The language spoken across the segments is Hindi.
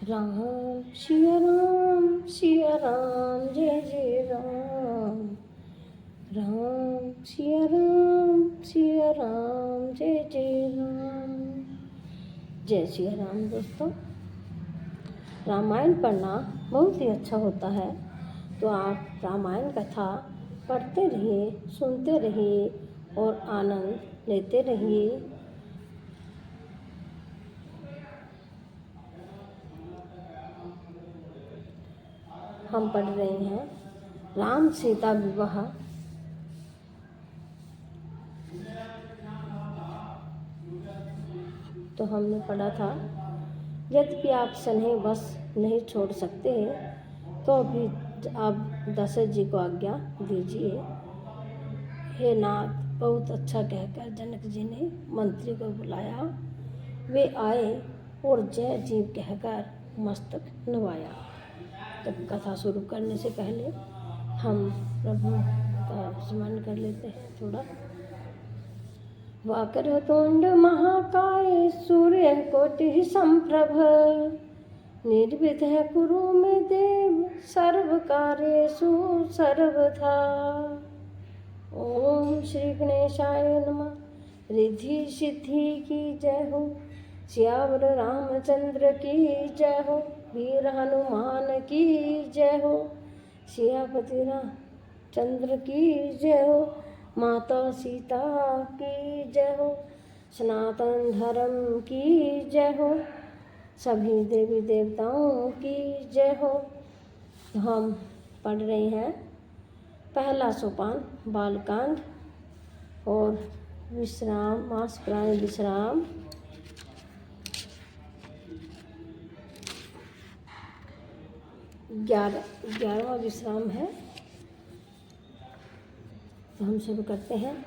राम सिया राम जय जय राम। राम सिया राम जय जय राम। जय सिया राम। दोस्तों, रामायण पढ़ना बहुत ही अच्छा होता है, तो आप रामायण कथा पढ़ते रहिए, सुनते रहिए और आनंद लेते रहिए। हम पढ़ रहे हैं राम सीता विवाह। तो हमने पढ़ा था, यद्यपि आप स्नेह बस नहीं छोड़ सकते तो अभी आप दशरथ जी को आज्ञा दीजिए। हे नाथ, बहुत अच्छा कहकर जनक जी ने मंत्री को बुलाया। वे आए और जय जीव कहकर मस्तक नवाया। तो कथा शुरू करने से पहले हम प्रभु का स्मरण कर लेते हैं थोड़ा। वक्रतुंड महाकाय सूर्यकोटि समप्रभ निर्विघ्नं कुरु मे देव सर्वकार्येषु सर्वदा। ओम श्री गणेशाय नमः। रिद्धि सिद्धि की जय हो, सियावर रामचंद्र की जय हो, वीर हनुमान की जय हो, सियापति रामचंद्र की जय हो, माता सीता की जय हो, सनातन धर्म की जय हो, सभी देवी देवताओं की जय हो। हम पढ़ रहे हैं पहला सोपान बालकांड और विश्राम मास प्राण विश्राम। ग्यारहवां विश्राम है। तो हम शुरू करते हैं।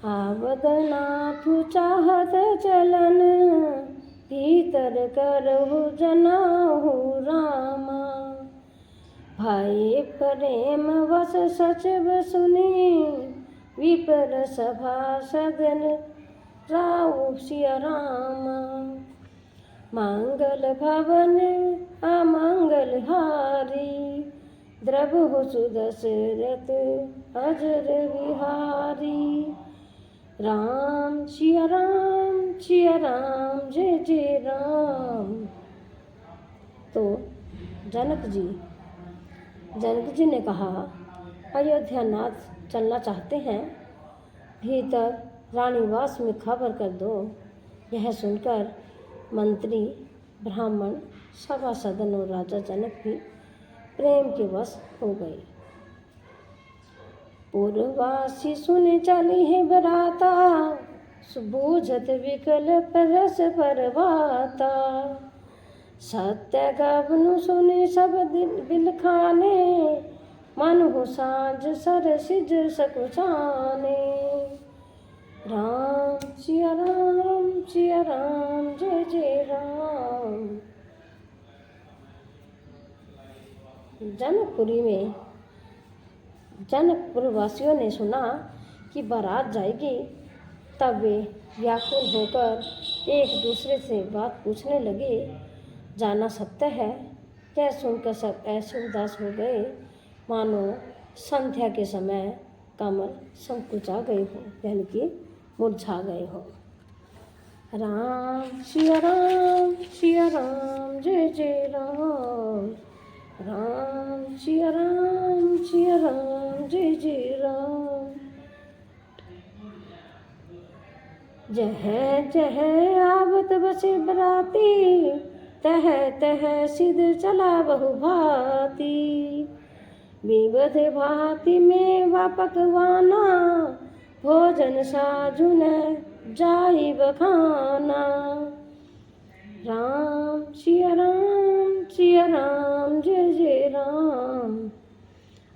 आवदनाथु चाहत चलन, भीतर करहु जनाहु रामा। भाई प्रेम वस सचिव सुनी, विपर सभा सदन राउ सिया रामा। मंगल भवन अमंगल हारी, द्रवहु सुदशरथ अजर विहारी। राम सिया राम जय जय राम। तो जनक जी ने कहा, अयोध्या नाथ चलना चाहते हैं, भीतर रानीवास में खबर कर दो। यह सुनकर मंत्री ब्राह्मण सभा सदन और राजा जनक भी प्रेम के वश हो गए। पूर्ववासी सुन चली है बराता, सुबूझत विकल परस परवाता। सत्य गबनु सुने सब बिलखाने, मन हो साँझ सर सिज सकुचाने। राम सिया राम जय जय राम। जनकपुरी में जनकपुर वासियों ने सुना कि बारात जाएगी, तब वे व्याकुल होकर एक दूसरे से बात पूछने लगे। जाना सत्य है, यह सुनकर सब ऐसे उदास हो गए मानो संध्या के समय कमल संकुचा गए हो, यानी कि मुरझा गए हो। राम सिया राम जय जय राम। राम सिया राम जय जय राम। जह जह आवत बसे बराती, तह तह सिद्ध चला बहु भांति। विविध भांति में वा पकवाना, भोजन साजुन जाई बखाना। राम सिया राम जय जय राम।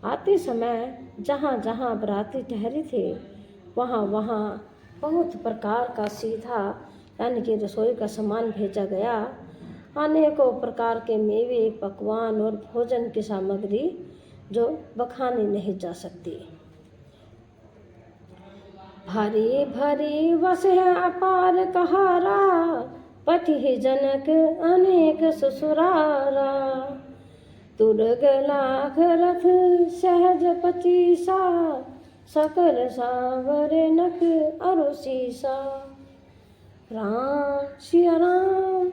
आते समय जहाँ जहाँ बराती ठहरे थे, वहाँ वहाँ बहुत प्रकार का सीधा यानी कि रसोई का सामान भेजा गया। अनेकों प्रकार के मेवे, पकवान और भोजन की सामग्री जो बखाने नहीं जा सकती। भारी भारी वस है अपार कहारा, पति जनक अनेक ससुरारा। तुरग लाख रथ सहज पचीसा, सकल सावर नख अरु सीसा। राम सिया राम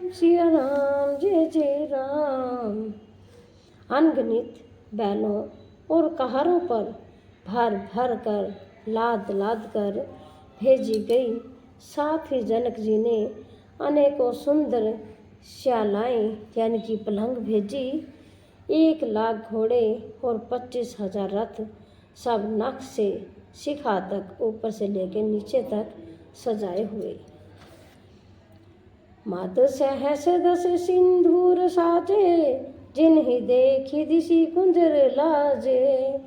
जय जय राम। अनगिनत बैलों और कहारों पर भर भर कर लाद लाद कर भेजी गई। साथ ही जनक जी ने अनेकों सुंदर श्यालाएं यानी कि पलंग भेजी। 1,00,000 घोड़े और 25,000 रथ, सब नख से शिखा तक ऊपर से लेकर नीचे तक सजाए हुए। मद सहस दस सिंदूर साजे, जिन्हि देखी दिशि कुंजर लाजे।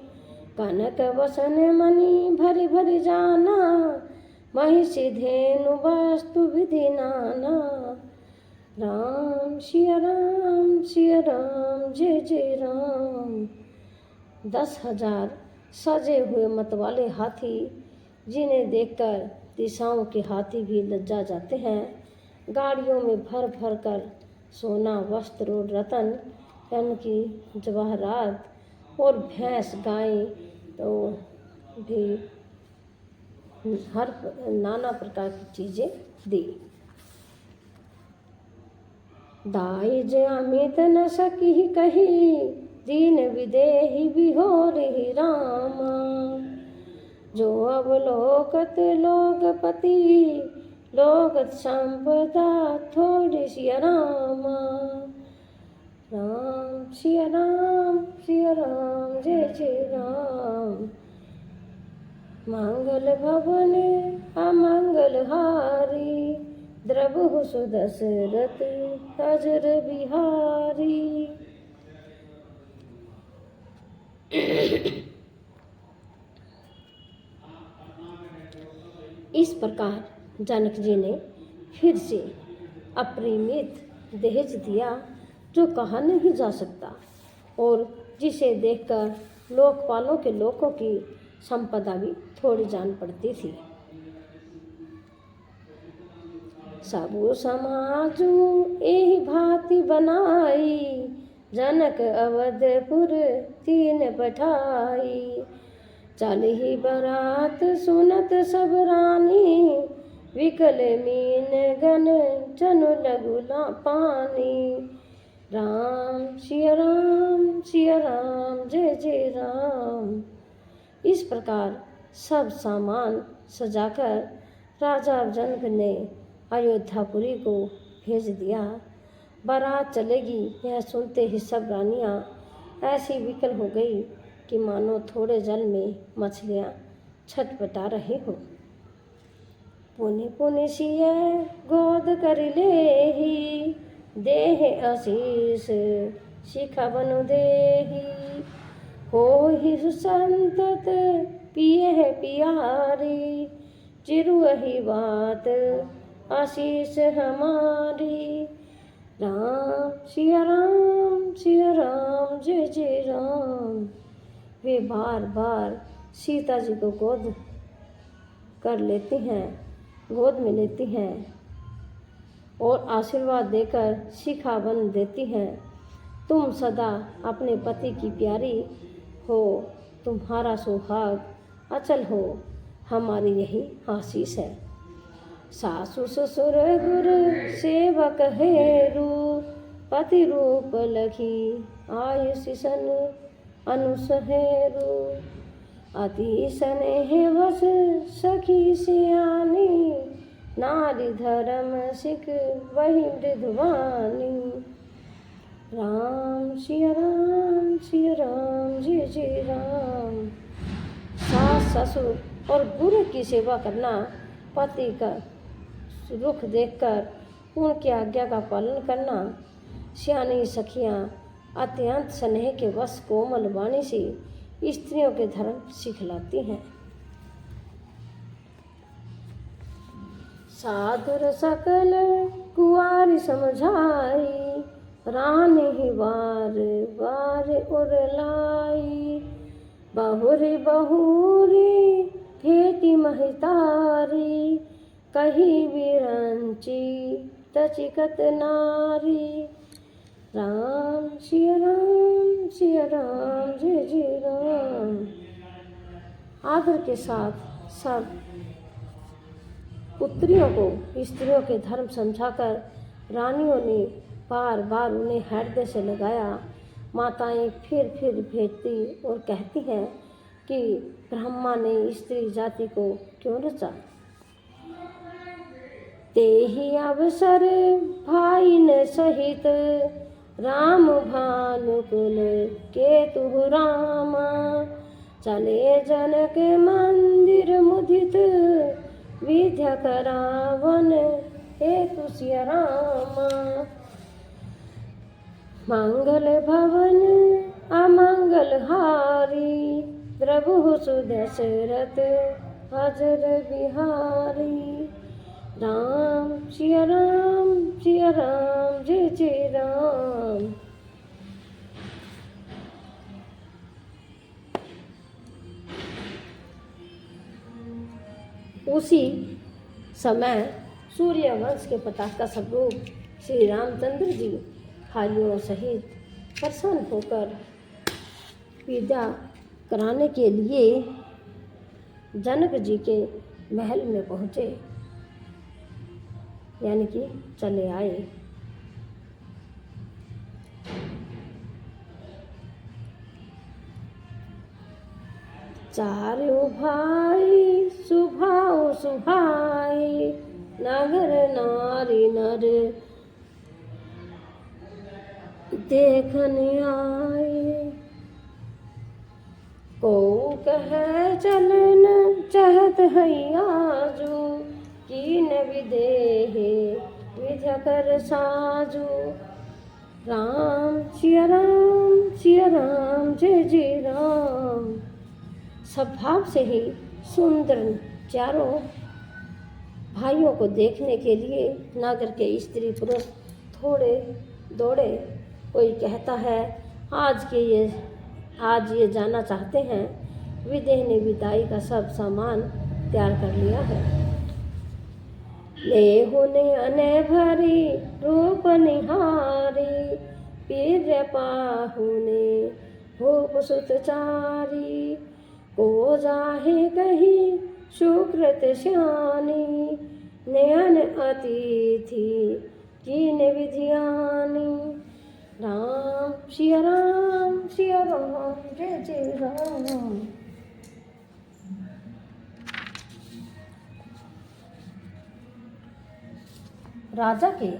कनक वसन मणि भरि भरि जाना, महिषी धेनु वास्तु विधि नाना। राम सिया राम जय जय राम। 10,000 सजे हुए मतवाले हाथी, जिन्हें देखकर दिशाओं के हाथी भी लज्जा जाते हैं। गाड़ियों में भर भर कर सोना, वस्त्र और रतन यानी कि जवाहरात और भैंस गाय तो भी हर नाना प्रकार की चीज़ें दी। दाइज अमित न सकी कही, दीन विदेही बिहोरी रामा। जो अवलोकत लोकपति, लोकत संपदा थोड़ी सिया रामा। राम सिया राम जय जय राम। मंगल भवन अमंगल हारी, द्रवहु सुदशरथ अजर बिहारी। इस प्रकार जनक जी ने फिर से अपरिमित दहेज दिया, जो कहा नहीं जा सकता और जिसे देखकर लोकपालों के लोगों की संपदा भी थोड़ी जान पड़ती थी। सबु समाजु एहि भांति बनाई, जनक अवधपुर 3 पठाई। चलहि बरात सुनत सब रानी, विकल मीन गन जनु लगुला पानी। राम सिया राम जय जय राम। इस प्रकार सब सामान सजाकर राजा जनक ने अयोध्यापुरी को भेज दिया। बारात चलेगी यह सुनते ही सब रानियां ऐसी विकल हो गई कि मानो थोड़े जल में मछलियां छटपटा रही हों। पुनि पुनि सिय गोद कर लेहि, देह आशीष शिखा बनु देहि। होहि संतत पिए पियारी, चिरुहि बात आशीष हमारी। राम सिया राम जय जय राम। वे बार बार सीता जी को गोद में लेती हैं और आशीर्वाद देकर शिखा बन देती हैं। तुम सदा अपने पति की प्यारी हो, तुम्हारा सुहाग अचल हो, हमारी यही आशीष है। सासु ससुर गुरु सेवक हेरु, पति रूप लखी आयुष सन अनुसहेरु। अति स्नेह वश सखी सियानी, नारी धर्म सिख वही मृदुवानी। राम सिया राम जय जय राम। सास ससुर और गुरु की सेवा करना, पति का रुख देखकर उनकी आज्ञा का पालन करना। सियानी सखियाँ अत्यंत स्नेह के वश कोमल वाणी से स्त्रियों के धर्म सिखलाती हैं। साधुर सकल कुआरी समझाई, रानी ही बार बार उरलाई। बहुरी बहुरी भेटी महितारी, कही विरंची तचिकत नारी। राम सिया राम सिया राम, जय जय राम। आदर के साथ सब पुत्रियों को स्त्रियों के धर्म समझाकर रानियों ने बार बार उन्हें हृदय से लगाया। माताएं फिर भेजती और कहती हैं कि ब्रह्मा ने स्त्री जाति को क्यों रचा। तेहि अवसर भाई न सहित, राम भानुकुल केतु रामा। चले जनक मंदिर मुदित, विद्या करावन हेतु सिया रामा। मंगल भवन अमंगल हारी, प्रभु सुदशरथ अजर बिहारी। राम सिया राम जय जय राम। उसी समय सूर्यवंश के पताका स्वरूप श्री रामचंद्र जी भाइयों सहित प्रसन्न होकर विदा कराने के लिए जनक जी के महल में पहुँचे, यानी कि चले आए। चारों भाई सुभाओ सुभाई, नगर नारी नर देखने आए। को कहे चलन चाहत है आजू, कीन विदेहे विद्या कर साजू। राम सिया राम जय जय राम। स्वभाव से ही सुंदर चारों भाइयों को देखने के लिए नगर के स्त्री पुरुष थोड़े दौड़े। कोई कहता है आज ये जाना चाहते हैं। विदेह ने विदाई का सब सामान तैयार कर लिया है। ले होने अने भरी रूप निहारी, पीर पाहुने भूप सुतचारी। को जाहे कही सुकृत श्यानी, नयन अतिथि कीन विधियानी। राम सिया राम जय जय राम। राजा के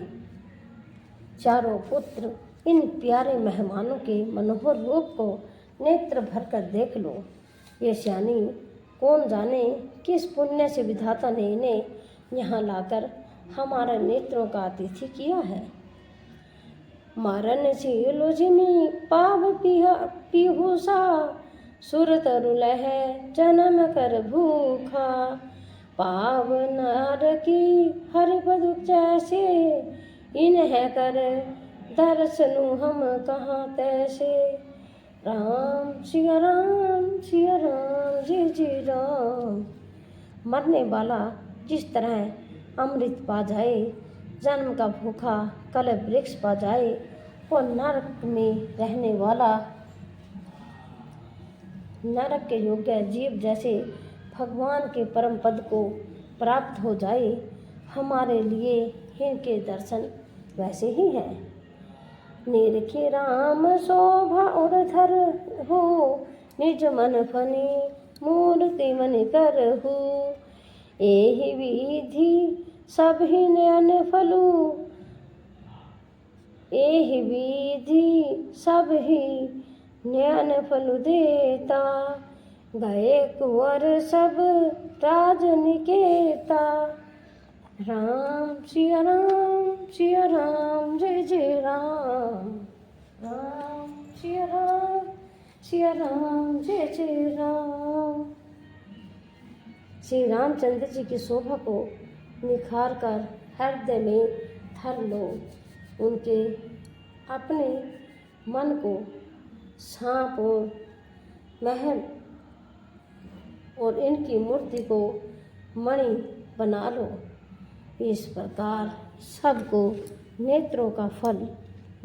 चारों पुत्र इन प्यारे मेहमानों के मनोहर रूप को नेत्र भरकर देख लो। ये श्यानी कौन जाने किस पुण्य से विधाता ने इन्हें यहाँ लाकर हमारे नेत्रों का अतिथि किया है। मारन शीलोजिनी पाव पीहूषा, सुर तरुलह जन्म कर भूखा। पाव नार की हरिपद जैसे, इन्हें कर दर्शनु हम कहाँ तैसे। राम सिया राम जय जय राम। मरने वाला जिस तरह अमृत पा जाए, जन्म का भूखा कल्प वृक्ष पा जाए, और नरक में रहने वाला नरक के योग्य जीव जैसे भगवान के परम पद को प्राप्त हो जाए, हमारे लिए इनके दर्शन वैसे ही हैं। निरखी राम शोभा और धर हो, निज मन फनी मूर्ति मन कर हो। एहि विधि सब ही नयन फलू, एहि विधि सब ही नयन फलु देता। गए कुंवर सब राजनिकेता। राम सिया राम जय जय राम। राम सिया राम जय जय राम। श्री रामचंद्र जी की शोभा को निखार कर हृदय में धर लो। उनके अपने मन को सांप और महल और इनकी मूर्ति को मणि बना लो। इस प्रकार सबको नेत्रों का फल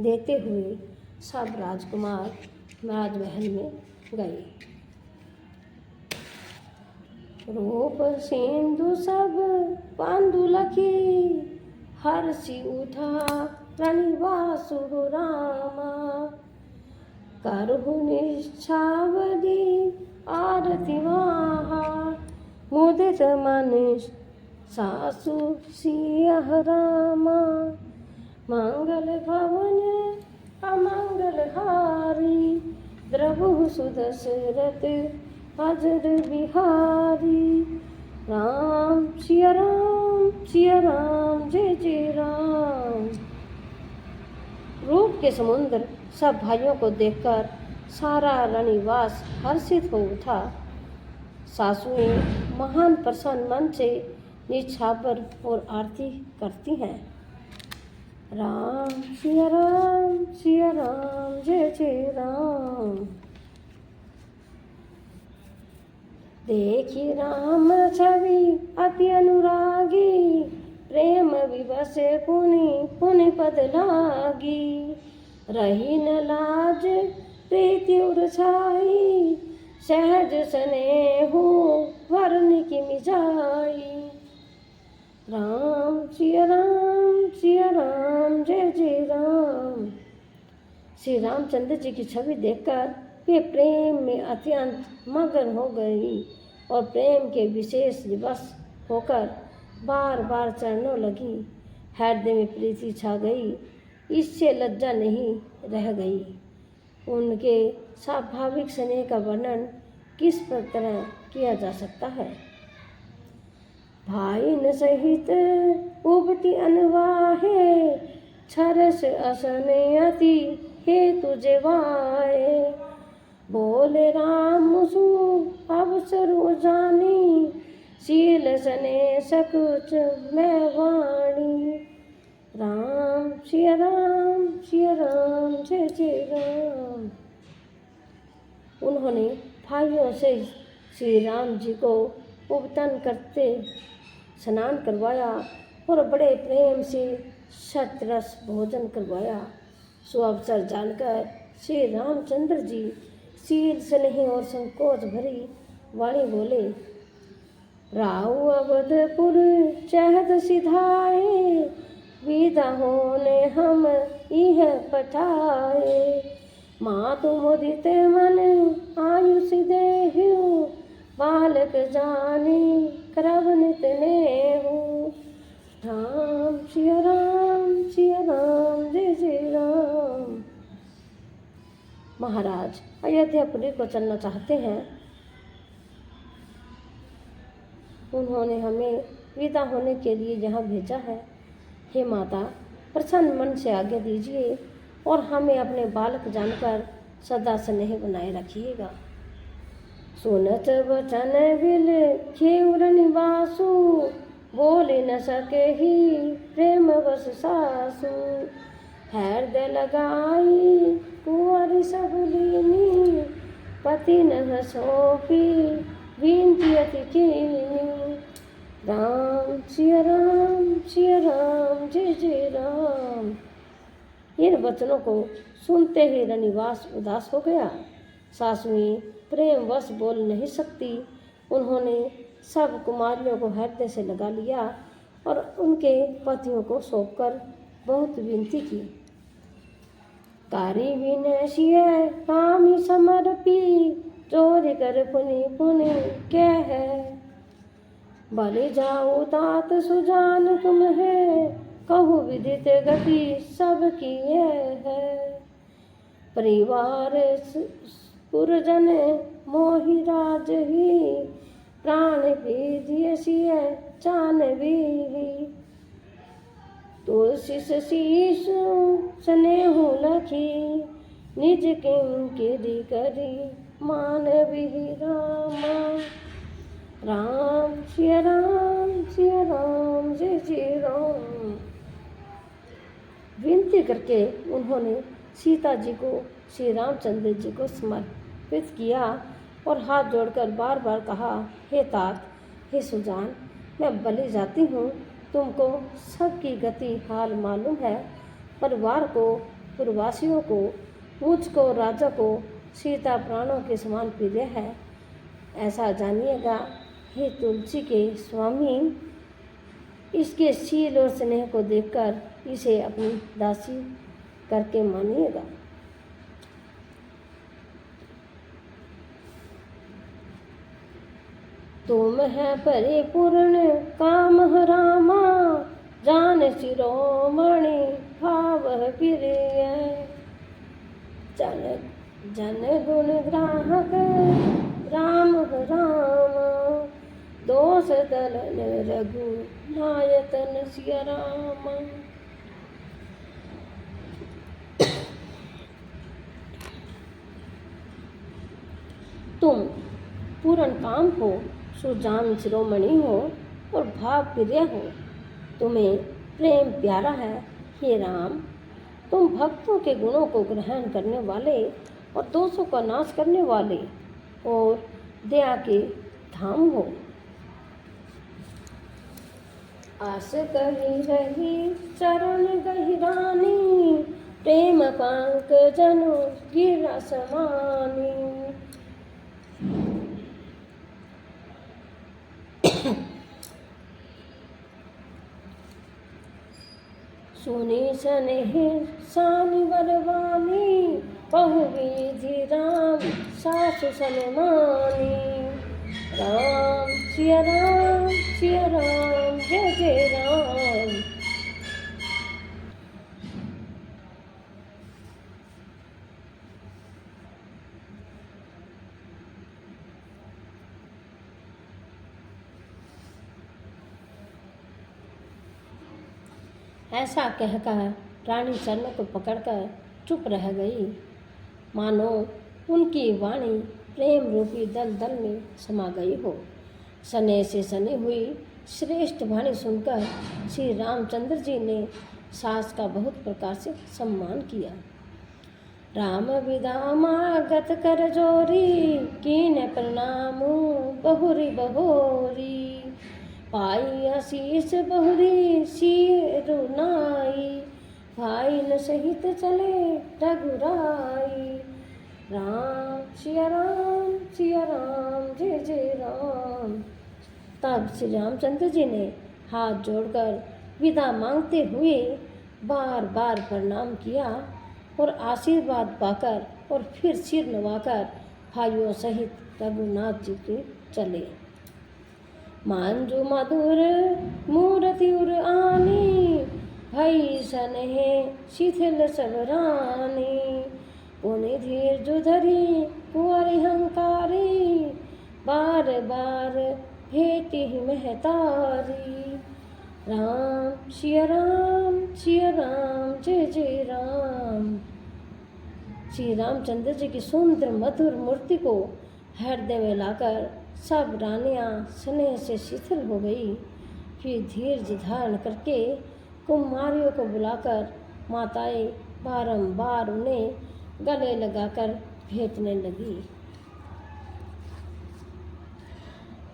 देते हुए सब राजकुमार राजमहल में गए। रूप सिंधु सब पांडुलखी हर्षि उठा रणिवासु रामा। करहु निश्चावधि आरती महा मुदित मन सासु सियह रामा। मंगल भवन अमंगल हारी द्रवहु सुदशरथ अजर बिहारी। राम सिया राम जय जय राम। रूप के समुद्र सब भाइयों को देखकर सारा रणनिवास हर्षित हो उठा। सासुएं महान प्रसन्न मन से निछावर और आरती करती हैं। राम सिया राम जय जय राम। देखी राम छवि अति अनुरागी प्रेम विवश पुनि पद लागी। रही न लाज प्रीति उरछाई सहज स्नेहु वरन की मिजाई। राम सिया राम जय जय राम। श्री रामचंद्र जी की छवि देखकर वे प्रेम में अत्यंत मगन हो गई और प्रेम के विशेष विवश होकर बार बार चरणों लगी। हृदय में प्रीति छा गई, इससे लज्जा नहीं रह गई। उनके स्वाभाविक स्नेह का वर्णन किस प्रकार किया जा सकता है। भाई न सहित उबती अनवाहे छरस असने अति हे तुझे वाए। बोले राम सु अवसर जानी शील सने सकुच मैं वाणी। राम सिया राम जय जय राम। उन्होंने भाइयों से श्री राम जी को उपतन करते स्नान करवाया और बड़े प्रेम से शतरस भोजन करवाया। सो अवसर जानकर श्री रामचंद्र जी शील स्नेह और संकोच भरी वाणी बोले। राहु अवधपुर चहत सिधाए विदा होने हम इह पठाए। मातु मुदित मन आयुष देहु बालक जानी करब नित नेहु। राम सिया राम जय जय राम। महाराज अयोध्यापुरी को चलना चाहते हैं। उन्होंने हमें विदा होने के लिए यहाँ भेजा है। हे माता, प्रसन्न मन से आगे दीजिए और हमें अपने बालक जानकर सदा स्नेह बनाए रखिएगा। सुनत वचन बिल खेउर निवासु बोले न सके ही प्रेम वश सासु। हृदय लगाई कुंवर सब लीनी पति न सौंपी विनती अति कीनी। राम सिया राम जय जय राम। इन वचनों को सुनते ही रणनिवास उदास हो गया। सासुएं प्रेम वश बोल नहीं सकती। उन्होंने सब कुमारियों को हृदय से लगा लिया और उनके पतियों को सौंपकर बहुत विनती की। कारी विनय सिय कामी समर्पी चोरी कर पुनि क्या है। बलि जाओ तात सुजान तुम है कहु विदित गति सबकी है। परिवार पुरजन मोहि राज ही प्राण भी सिय चान भी। तुलसी शीश स्नेहु लखी निज किंकिरी करी मान भी रामा। राम सिया राम जय जय राम। विनती करके उन्होंने सीता जी को श्री रामचंद्र जी को समर्पित किया और हाथ जोड़कर बार बार कहा, हे तात, हे सुजान, मैं बलि जाती हूँ। तुमको सबकी गति हाल मालूम है। परिवार को, पुरवासियों को, मुझको, राजा को सीता प्राणों के समान प्रिय है। ऐसा जानिएगा हे तुलसी के स्वामी, इसके शील और स्नेह को देखकर इसे अपनी दासी करके मानिएगा। तुम है परिपूर्ण काम रामा, जान शिरोमणि भाव प्रिय। जन जन गुण ग्राहक राम राम, दोष दलन रघु नायतन सिया राम। तुम पूर्ण काम हो, सुजान शिरोमणि हो और भाव प्रिय हो। तुम्हें प्रेम प्यारा है हे राम। तुम भक्तों के गुणों को ग्रहण करने वाले और दोषों का नाश करने वाले और दया के धाम हो। आस कही रही चरण गहिरानी, प्रेम पंक जनु गिरा समानी। सुनी स्नेह सानि बलवानी, बहुविधि राम सासु सनमानी। राम सिया राम, सिया राम, जय जय राम। ऐसा कहकर रानी चरण को पकड़कर चुप रह गई, मानो उनकी वाणी प्रेम रूपी दल दल में समा गई हो। स्नेह से सनी हुई श्रेष्ठ वाणी सुनकर श्री रामचंद्र जी ने सास का बहुत प्रकार से सम्मान किया। राम विदा मागत कर जोरी, कीन प्रणाम बहुरी बहोरी। पाई आशीष बहुरी सिरुनाई, भाई न सहित चले रघुराई। राम सिया राम, सिया राम, जय जय राम। तब श्री रामचंद्र जी ने हाथ जोड़कर विदा मांगते हुए बार बार प्रणाम किया और आशीर्वाद पाकर और फिर सिर नवाकर भाइयों सहित रघुनाथ जी के चले। मांजू मधुर मूर्ति उर आनी, भई सनेह शिथिल सब रानी। पुनि धीर जो धरी कुंवरी हंकारी, बार बार भेटी महतारी। राम सिया राम, सिया राम, जय जय राम। श्री रामचंद्र जी की सुंदर मधुर मूर्ति को हृदय में लाकर सब रानियां स्नेह से शिथिल हो गई। फिर धीरज धारण करके कुमारियों को बुलाकर माताएं बारंबार उन्हें गले लगाकर भेंटने लगी।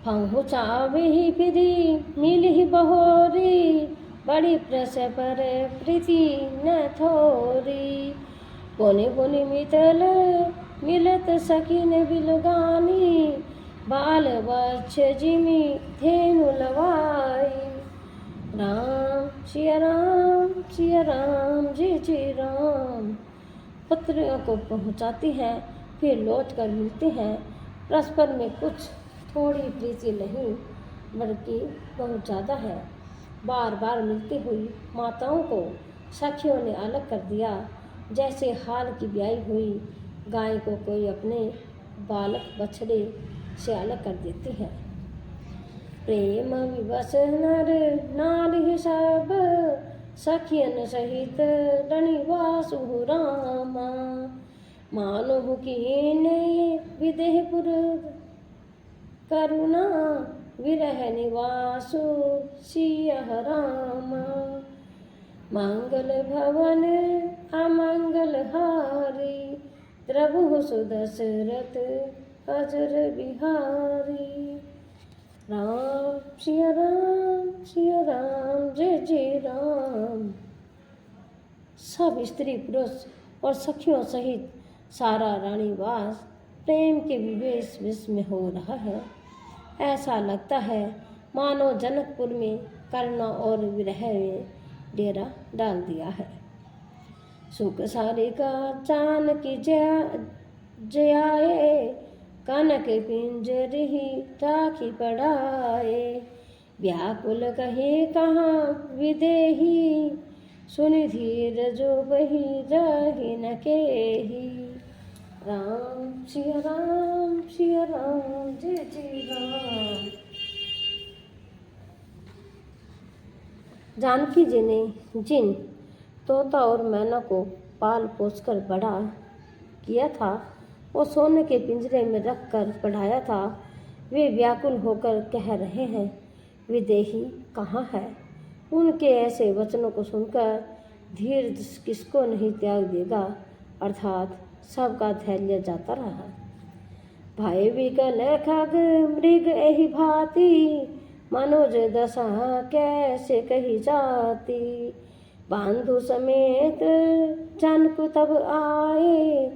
पहुँचावे ही फिरी मिल ही बहोरी, बड़ी प्रस पर प्रीति न थोरी। बोने बोने मितल मिलत सकीन बिलगानी, बाल वक्ष जिमी धेनु लवाई। राम सिया राम, सिया राम, जय जय राम। पत्रियों को पहुँचाती हैं, फिर लौट कर मिलते हैं। परस्पर में कुछ थोड़ी प्रीति नहीं बल्कि बहुत ज़्यादा है। बार बार मिलती हुई माताओं को सखियों ने अलग कर दिया, जैसे हाल की ब्याई हुई गाय को कोई अपने बालक बछड़े से अलग कर देती है। प्रेम विवश नर नारी सब, सखियन सहित रणिवासु रामा। मानो कीने विदेहपुर करुणा, विरह निवासु सिया रामा। मंगल भवन अमंगल हारी, प्रभु सुदशरथ अजर बिहारी। राम सिया राम जय जय राम। सब स्त्री पुरुष और सखियों सहित सारा रानीवास प्रेम के विवेश विष में हो रहा है। ऐसा लगता है मानो जनकपुर में करुणा और विरह में डेरा डाल दिया है। सुख सारिका जानकी जयाए, कनक पिंजर ही राखी पढ़ाए। व्याकुल कहे कहाँ विदेही, सुनि धीर जो बही रही न केही। राम सिया राम जय जय राम। जानकी जी ने जिन तोता और मैना को पाल पोस कर बड़ा किया था, वो सोने के पिंजरे में रख कर पढ़ाया था, वे व्याकुल होकर कह रहे हैं विदेही कहाँ है। उनके ऐसे वचनों को सुनकर धीर किसको नहीं त्याग देगा, अर्थात सबका धैर्य जाता रहा। भाई विकल खग मृग एहि भांति, मनोज दशा कैसे कही जाती। बांधु समेत जनकु तब आए,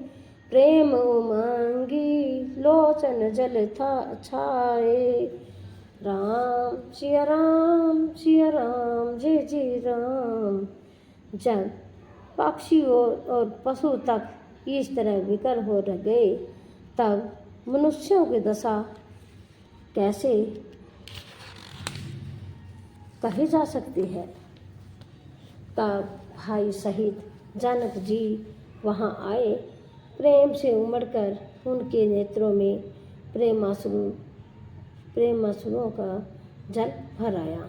प्रेम उमंगी लोचन जल था छाए। राम सिया राम जय जय राम। जब पक्षियों और पशु तक इस तरह विकल हो गए, तब मनुष्यों की दशा कैसे कही जा सकती है। तब भाई सहित जनक जी वहाँ आए। प्रेम से उमड़कर उनके नेत्रों में प्रेमाश्रुओं का जल भर आया।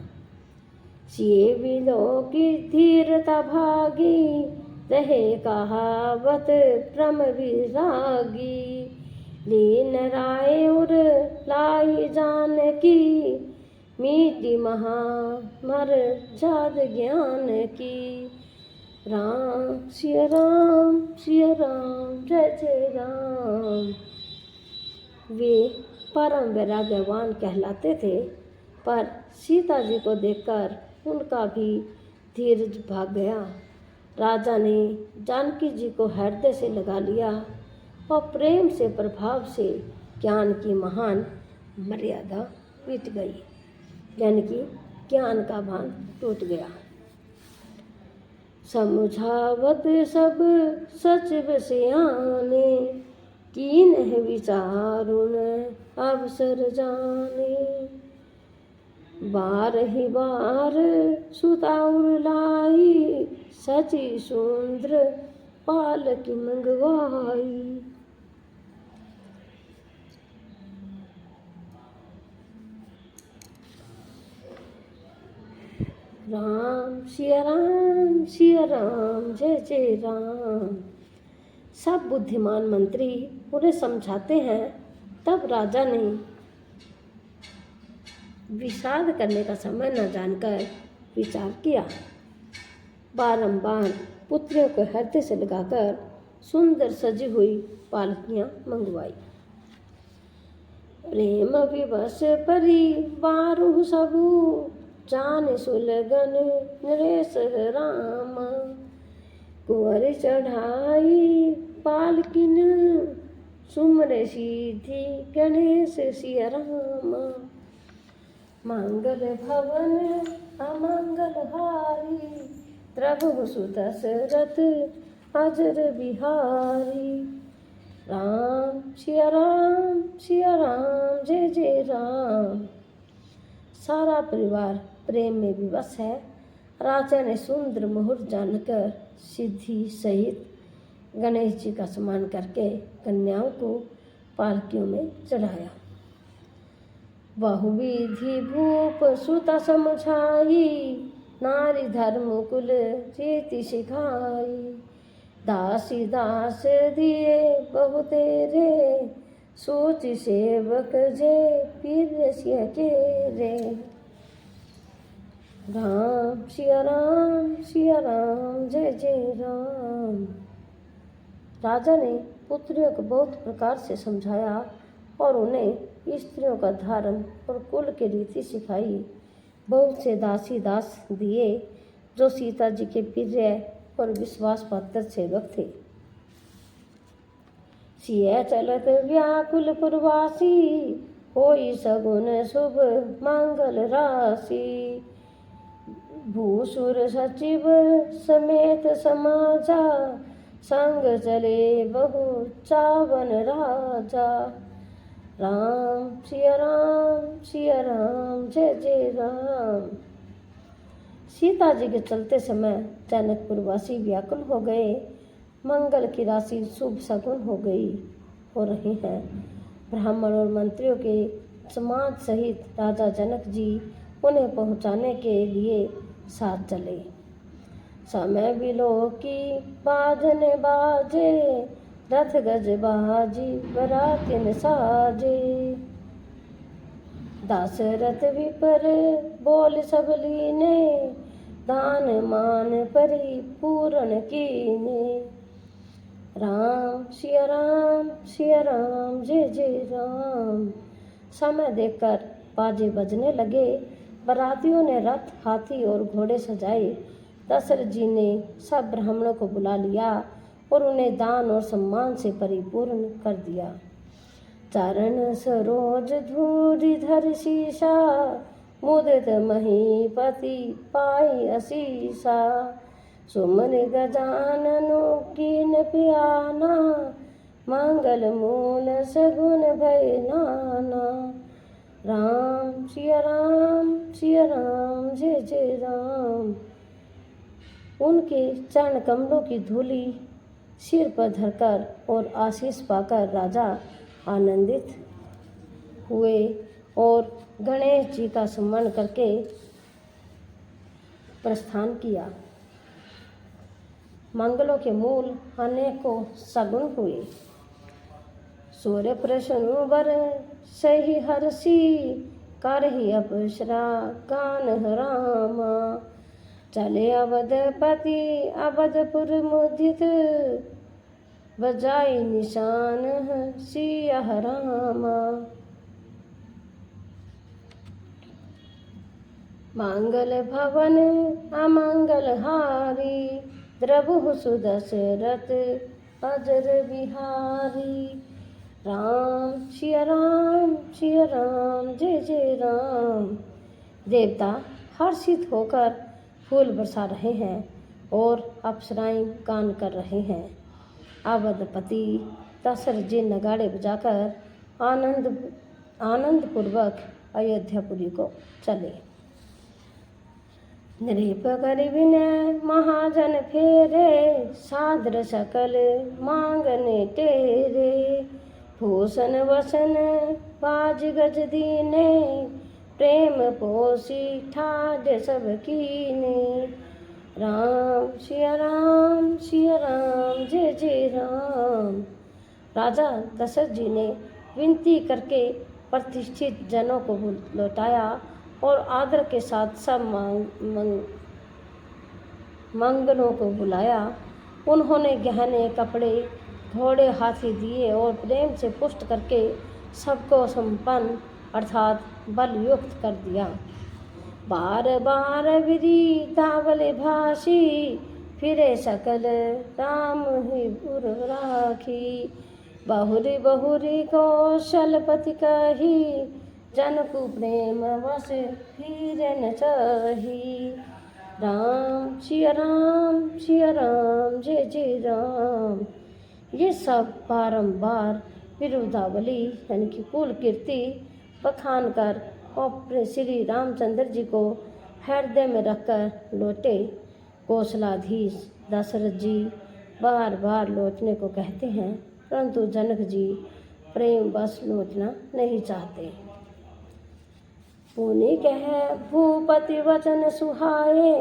सिए विलो की धीरता भागी, रहे कहावत प्रम विरागी। लीन राय उर लाई जानकी, मीठी महामर जाद ज्ञान की। राम सिया राम जय जय राम। वे परम वैराग्यवान कहलाते थे, पर सीता जी को देखकर उनका भी धीरज भाग गया। राजा ने जानकी जी को हृदय से लगा लिया और प्रेम से प्रभाव से ज्ञान की महान मर्यादा मिट गई, यानी कि ज्ञान का भान टूट गया। समझावत सब सच बसियाने, कीन्ह विचारुन अवसर जाने। बार ही बार सुताउर लाई, सची सुंदर पालकी मंगवाई। राम सिया राम जय जय राम। सब बुद्धिमान मंत्री उन्हें समझाते हैं, तब राजा ने विषाद करने का समय न जानकर विचार किया। बारंबार पुत्रियों को हृदय से लगाकर सुंदर सजी हुई पालकियां मंगवाई। प्रेम विवश परिवारु सबु, जान सुलगन नरेश राम। कुंवर चढ़ाई पालकिन, सुमरे सीधी गणेश सिया राम। मंगल भवन अमंगल हारी, प्रभु सुदशरथ अजर बिहारी। राम सिया राम जय जय राम। सारा परिवार प्रेम में विवश है। राजा ने सुंदर मुहूर्त जानकर सिद्धि सहित गणेश जी का सम्मान करके कन्याओं को पालकियों में चढ़ाया। बहुविधि भूप सुता समझाई, नारी धर्म कुल रीति सिखाई। दासी दास दिए बहु तेरे, सोच सेवक जे पीर सिया के रे। राम सिया राम जय जय राम। राजा ने पुत्रियों को बहुत प्रकार से समझाया और उन्हें स्त्रियों का धर्म और कुल की रीति सिखाई। बहुत से दासी दास दिए जो सीता जी के प्रिय और विश्वास पात्र सेवक थे। सिय चलत व्याकुल पुरवासी, होई सगुन शुभ मंगल राशि। भूसुर सचिव समेत समाजा, संग चले बहु चावन राजा। राम सिया राम जय जय राम। सीता जी के चलते समय जनकपुरवासी व्याकुल हो गए। मंगल की राशि शुभ शगुन हो रही हैं। ब्राह्मण और मंत्रियों के समाज सहित राजा जनक जी उन्हें पहुंचाने के लिए साथ चले। समय बिलो की बाजने बाजे, रथ गज बाजी बरातिन साजे। दाशरथ विपर बोल सब लीने, दान मान परिपूर्ण कीने। राम सिया राम जय जय राम। समय देखकर बाजे बजने लगे। बरातियों ने रथ हाथी और घोड़े सजाए। दशरथ जी ने सब ब्राह्मणों को बुला लिया और उन्हें दान और सम्मान से परिपूर्ण कर दिया। चरण सरोज धूरिधर शीशा, मुदित महीपति पाई असीसा। सुमन गजाननो कीन प्याना, मंगल मूल सगुन भय नाना। राम सिया राम जय जय राम। उनके चरण कमलों की धूलि सिर पर धरकर और आशीष पाकर राजा आनंदित हुए और गणेश जी का स्मरण करके प्रस्थान किया। मंगलों के मूल अनेकों सगुन हुए। सूर्य प्रसन्न वर सही हर्षि, करहि अपसरा गान रामा। चले अवधपति अवधपुर मुदित, बजाई निशान सिया रामा। मंगल भवन अमंगल हारी, द्रवहु सुदशरथ अजर बिहारी। राम सिया राम जय जय राम। देवता हर्षित होकर फूल बरसा रहे हैं और अप्सराएं गान कर रहे हैं। अवधपति दशरथ जी नगाड़े बजाकर आनंद पूर्वक अयोध्यापुरी को चले। नृप कर विनय महाजन फेरे, सादर सकल मांगने तेरे। भूषण वसन बाज गज दीने, प्रेम पोसी ठाड सब कीने। राम सिया राम जय जय राम। राजा दशरथ जी ने विनती करके प्रतिष्ठित जनों को लौटाया और आदर के साथ सब मंगलों को बुलाया। उन्होंने गहने कपड़े घोड़े हाथी दिए और प्रेम से पुष्ट करके सबको संपन्न अर्थात बलयुक्त कर दिया। बार बार विधि धावल भाषी, फिरे सकल राम ही पुर राखी। बहुरी बहुरी कौशलपति कही, जनकु प्रेम वश फिर न चाही। राम सिया राम जय जय राम। ये सब बारंबार विरुदावली यानी कि कुल कीर्ति बखान कर अपने श्री रामचंद्र जी को हृदय में रखकर लौटे। कौशलाधीश दशरथ जी बार बार लौटने को कहते हैं, परंतु जनक जी प्रेम बस लौटना नहीं चाहते। पुनि कह भूपति वचन सुहाए,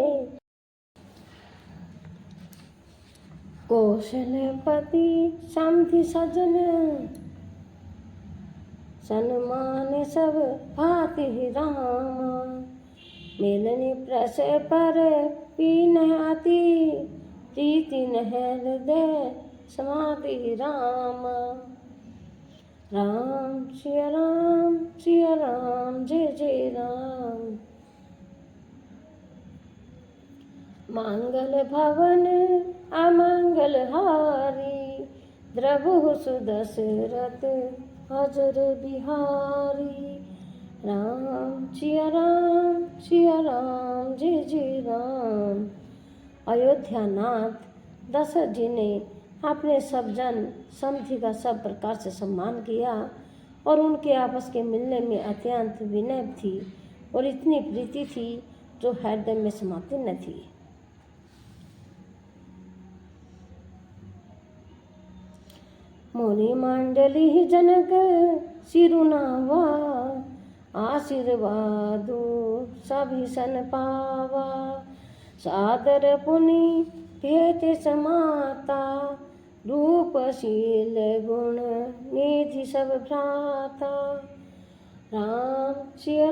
कौशलपति समधि सजन। सन्मान सब भाति रामा, मिलनि प्रस पर पीन अति। प्रीति न हृदय समाधि रामा। राम सिया राम जय जय राम। मंगल भवन अमंगल हारी, द्रवहु सुदशरथ अजर बिहारी। राम सिया राम जय जय राम। अयोध्यानाथ दशरथ जी ने अपने सब जन समधि का सब प्रकार से सम्मान किया और उनके आपस के मिलने में अत्यंत विनय थी और इतनी प्रीति थी जो हृदय में समाती न थी। मुनि मंडली जनक सिरुनावा, आशीर्वादु सभी सन पावा। सादर पुनि भेट समाता, रूपशील गुण निधि सब भ्राता। राम सिया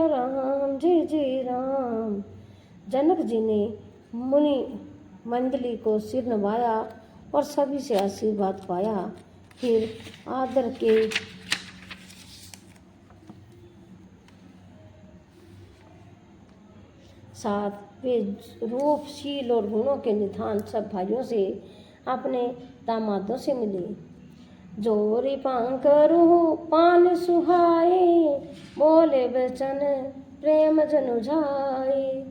राम जय जय राम। जनक जी ने मुनि मंडली को सिर नवाया और सभी से आशीर्वाद पाया। फिर आदर के साथ वे रूपशील और गुणों के निधान सब भाइयों से अपने दामादों से मिले। जोरी पांकरु पान सुहाए, बोले वचन प्रेम जनु जाए।